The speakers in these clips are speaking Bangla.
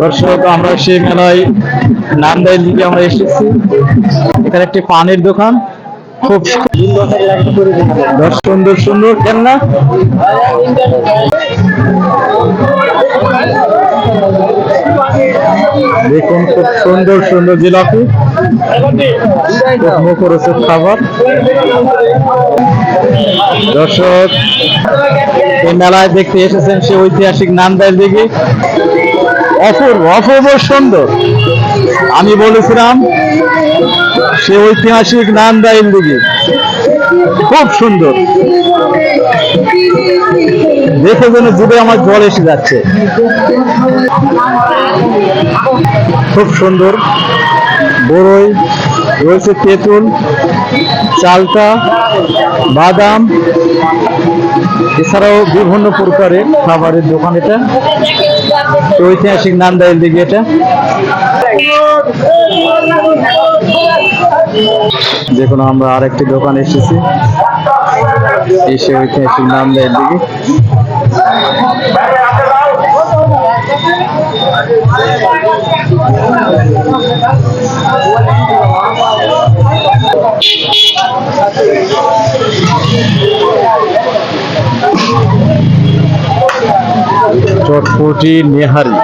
দর্শক, আমরা সেই মেলায় নান্দাইল দিকে আমরা এসেছি। এখানে একটি পানির দোকান, খুব সুন্দর সুন্দর খেলনা। দেখুন, খুব সুন্দর সুন্দর জিলাপি, মুখরোচক খাবার। দর্শক, এই মেলায় দেখতে এসেছেন সে ঐতিহাসিক নান্দাইল দিঘি। অপূর্ব অপূর্ব সুন্দর। আমি বলেছিলাম সে ঐতিহাসিক নান্দাইল দিঘি, খুব সুন্দর। দেখে যেন জিভে আমার জল এসে যাচ্ছে। খুব সুন্দর। বড়ই রয়েছে, তেঁতুল, চালতা, বাদাম, এছাড়াও বিভিন্ন প্রকারের খাবারের দোকান। এটা ঐতিহাসিক নান্দাইল দিঘি। এটা দেখুন, আমরা আরেকটি দোকানে এসেছি, এসে ঐতিহাসিক নান্দাইল দিঘি। চটপটি, নেহারি।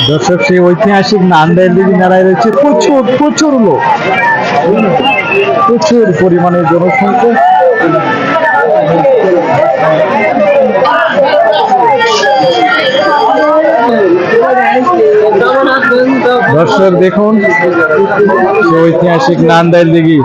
দর্শক, সেই ঐতিহাসিক নান্দাইল দিঘি মেলায় রয়েছে প্রচুর প্রচুর লোক, প্রচুর পরিমাণে জনসংখ্যা। দর্শক দেখুন, সেই ঐতিহাসিক নান্দাইল দিঘি।